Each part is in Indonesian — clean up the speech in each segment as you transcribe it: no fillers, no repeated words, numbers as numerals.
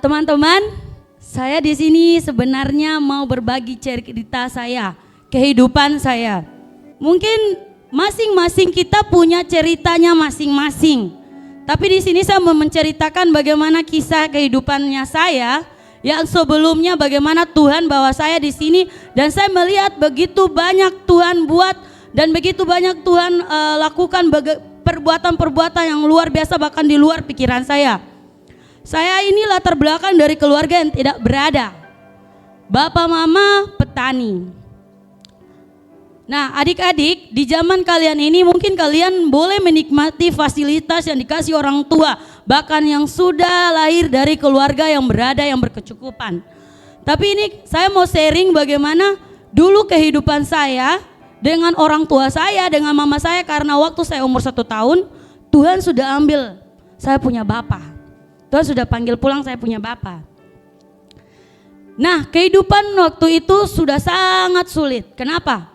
Teman-teman, saya di sini sebenarnya mau berbagi cerita saya, kehidupan saya. Mungkin masing-masing kita punya ceritanya masing-masing. Tapi di sini saya mau menceritakan bagaimana kisah kehidupannya saya yang sebelumnya, bagaimana Tuhan bawa saya di sini dan saya melihat begitu banyak Tuhan buat dan begitu banyak Tuhan lakukan perbuatan-perbuatan yang luar biasa bahkan di luar pikiran saya. Saya ini latar belakang dari keluarga yang tidak berada. Bapak mama petani. Nah, adik-adik, di zaman kalian ini mungkin kalian boleh menikmati fasilitas yang dikasih orang tua, bahkan yang sudah lahir dari keluarga yang berada yang berkecukupan. Tapi ini saya mau sharing bagaimana dulu kehidupan saya dengan orang tua saya, dengan mama saya, karena waktu saya umur 1 tahun, Tuhan sudah ambil saya punya bapak. Tuhan sudah panggil pulang saya punya bapak. Nah, kehidupan waktu itu sudah sangat sulit. Kenapa?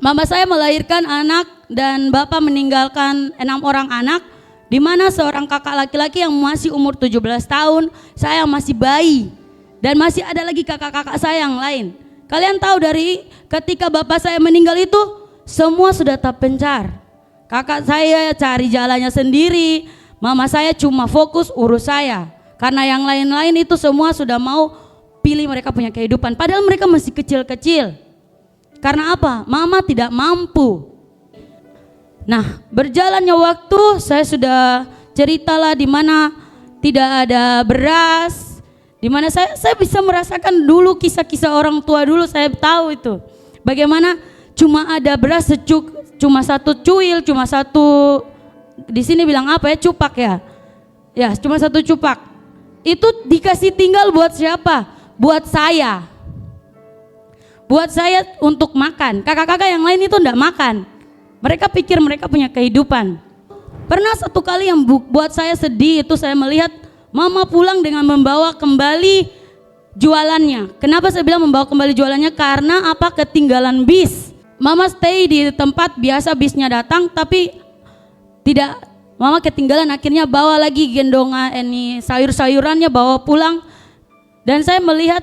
Mama saya melahirkan anak dan bapak meninggalkan 6 orang anak, di mana seorang kakak laki-laki yang masih umur 17 tahun, saya masih bayi, dan masih ada lagi kakak-kakak saya yang lain. Kalian tahu dari ketika bapak saya meninggal itu, semua sudah terpencar. Kakak saya cari jalannya sendiri, mama saya cuma fokus urus saya. Karena yang lain-lain itu semua sudah mau pilih mereka punya kehidupan, padahal mereka masih kecil-kecil. Karena apa? Mama tidak mampu. Nah, berjalannya waktu saya sudah ceritalah di mana tidak ada beras, di mana saya bisa merasakan dulu kisah-kisah orang tua dulu, saya tahu itu. Bagaimana cuma ada beras cuma 1 cuil, cuma 1, di sini bilang apa ya, cupak ya. Ya, cuma 1 cupak. Itu dikasih tinggal buat siapa? Buat saya. Buat saya untuk makan. Kakak-kakak yang lain itu enggak makan. Mereka pikir mereka punya kehidupan. Pernah 1 kali yang buat saya sedih itu saya melihat mama pulang dengan membawa kembali jualannya. Kenapa saya bilang membawa kembali jualannya? Karena apa? Ketinggalan bis. Mama stay di tempat biasa bisnya datang, tapi tidak. Mama ketinggalan, akhirnya bawa lagi gendongan ini sayur-sayurannya bawa pulang. Dan saya melihat,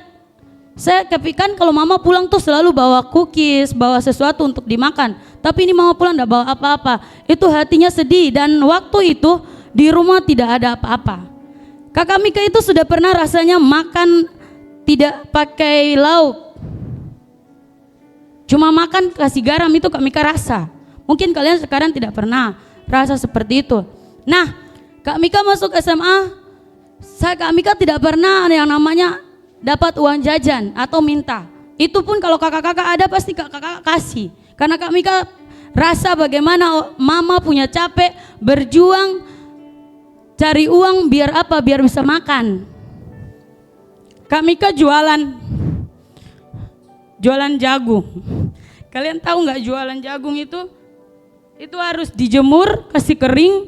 saya kepikiran kalau mama pulang tuh selalu bawa cookies, bawa sesuatu untuk dimakan. Tapi ini mama pulang enggak bawa apa-apa. Itu hatinya sedih, dan waktu itu di rumah tidak ada apa-apa. Kakak Mika itu sudah pernah rasanya makan tidak pakai lauk. Cuma makan kasih garam, itu Kak Mika rasa. Mungkin kalian sekarang tidak pernah rasa seperti itu. Nah, Kak Mika masuk SMA, Kak Mika tidak pernah ada yang namanya dapat uang jajan atau minta. Itu pun kalau kakak-kakak ada pasti kakak-kakak kasih. Karena Kak Mika rasa bagaimana mama punya capek berjuang cari uang biar apa? Biar bisa makan. Kak Mika jualan jagung. Kalian tahu nggak jualan jagung itu? Itu harus dijemur, kasih kering,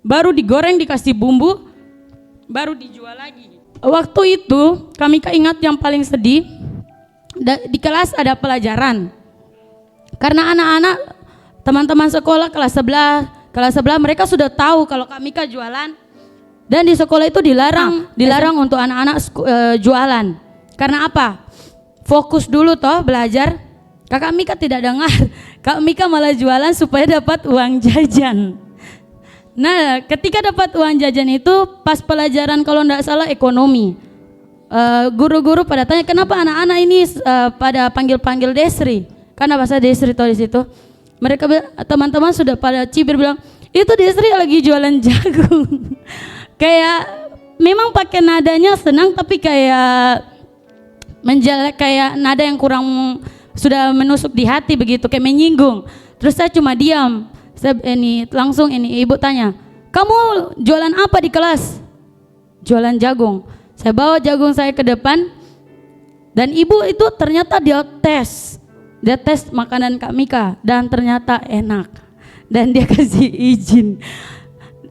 baru digoreng, dikasih bumbu, baru dijual lagi. Waktu itu kami ingat yang paling sedih, di kelas ada pelajaran. Karena anak-anak teman-teman sekolah kelas sebelah mereka sudah tahu kalau Kak Mika jualan, dan di sekolah itu dilarang untuk anak-anak jualan. Karena apa? Fokus dulu toh belajar. Kakak Mika tidak dengar. Kak Mika malah jualan supaya dapat uang jajan. Nah, ketika dapat uang jajan itu pas pelajaran kalau enggak salah ekonomi, guru-guru pada tanya kenapa anak-anak ini pada panggil-panggil Desri, karena bahasa Desri tuh di situ. Mereka teman-teman sudah pada cibir bilang itu Desri lagi jualan jagung. Kayak memang pakai nadanya senang, tapi kayak kayak nada yang kurang sudah menusuk di hati begitu, kayak menyinggung. Terus saya cuma diam. Langsung ibu tanya, kamu jualan apa di kelas? Jualan jagung. Saya bawa jagung saya ke depan, dan ibu itu ternyata dia tes makanan Kak Mika, dan ternyata enak, dan dia kasih izin.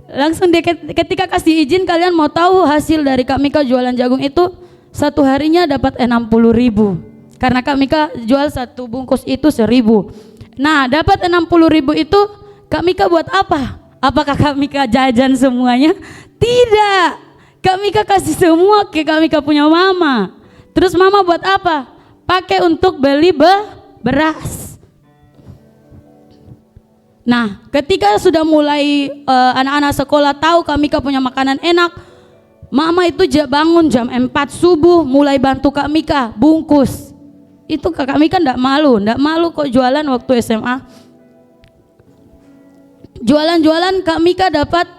Langsung dia ketika kasih izin, kalian mau tahu hasil dari Kak Mika jualan jagung itu? 1 harinya dapat 60.000, karena Kak Mika jual 1 bungkus itu 1.000. Nah, dapat 60.000 itu Kak Mika buat apa? Apakah Kak Mika jajan semuanya? Tidak. Kak Mika kasih semua ke Kak Mika punya mama. Terus mama buat apa? Pakai untuk beli beras. Nah, ketika sudah mulai anak-anak sekolah tahu Kak Mika punya makanan enak, mama itu bangun jam 4 subuh mulai bantu Kak Mika bungkus. Itu Kak Mika ndak malu kok jualan waktu SMA. Jualan-jualan Kak Mika dapat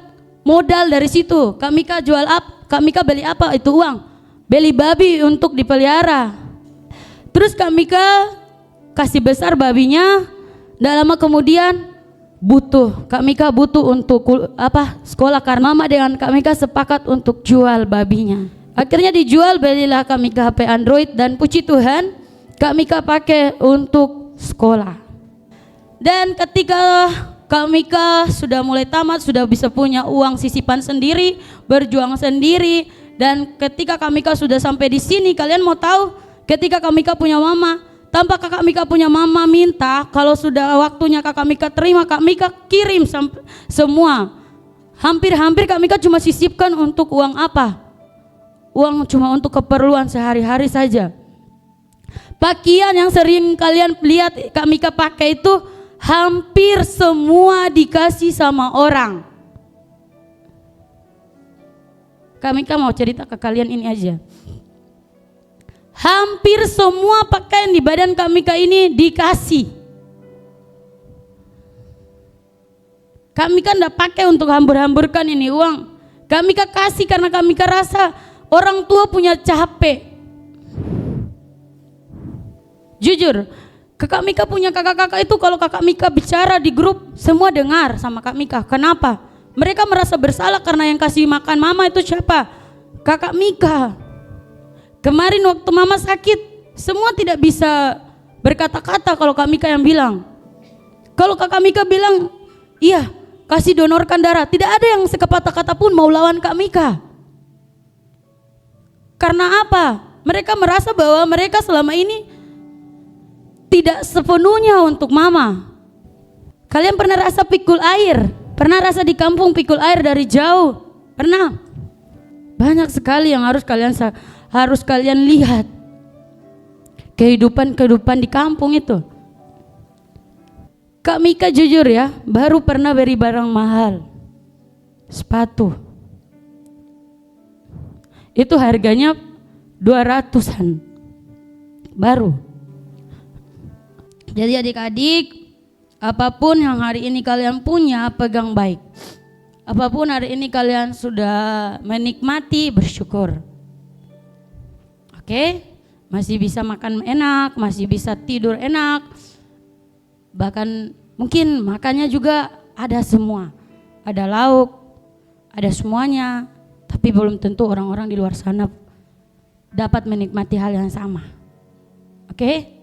modal dari situ. Kak Mika jual apa? Kak Mika beli apa? Itu uang. Beli babi untuk dipelihara. Terus Kak Mika kasih besar babinya. Nggak lama kemudian Kak Mika butuh untuk sekolah, karena mama dengan Kak Mika sepakat untuk jual babinya. Akhirnya dijual, belilah Kak Mika HP Android, dan puji Tuhan Kak Mika pakai untuk sekolah. Dan ketika Kak Mika sudah mulai tamat, sudah bisa punya uang sisipan sendiri, berjuang sendiri, dan ketika Kak Mika sudah sampai di sini, kalian mau tahu ketika Kak Mika punya mama, tanpa Kak Mika punya mama minta, kalau sudah waktunya Kak Mika terima, Kak Mika kirim semua. Hampir-hampir Kak Mika cuma sisipkan untuk uang apa? Uang cuma untuk keperluan sehari-hari saja. Pakaian yang sering kalian lihat Kak Mika pakai itu hampir semua dikasih sama orang. Kak Mika mau cerita ke kalian ini aja. Hampir semua pakaian di badan Kak Mika ini dikasih. Kak Mika enggak pakai untuk hambur-hamburkan ini uang. Kak Mika kasih karena Kak Mika rasa orang tua punya capek. Jujur, Kak Mika punya kakak-kakak itu kalau Kak Mika bicara di grup semua dengar sama Kak Mika. Kenapa? Mereka merasa bersalah karena yang kasih makan mama itu siapa? Kakak Mika. Kemarin waktu mama sakit, semua tidak bisa berkata-kata kalau Kak Mika yang bilang. Kalau Kak Mika bilang, iya kasih donorkan darah, tidak ada yang sekata-kata pun mau lawan Kak Mika. Karena apa? Mereka merasa bahwa mereka selama ini tidak sepenuhnya untuk mama. Kalian pernah rasa pikul air? Pernah rasa di kampung pikul air dari jauh? Pernah? Banyak sekali yang harus kalian lihat. Kehidupan di kampung itu. Kak Mika jujur ya, baru pernah beli barang mahal. Sepatu. Itu harganya 200-an. Baru. Jadi adik-adik, apapun yang hari ini kalian punya, pegang baik. Apapun hari ini kalian sudah menikmati, bersyukur. Oke? Masih bisa makan enak, masih bisa tidur enak. Bahkan mungkin makannya juga ada semua. Ada lauk, ada semuanya. Tapi belum tentu orang-orang di luar sana dapat menikmati hal yang sama. Oke?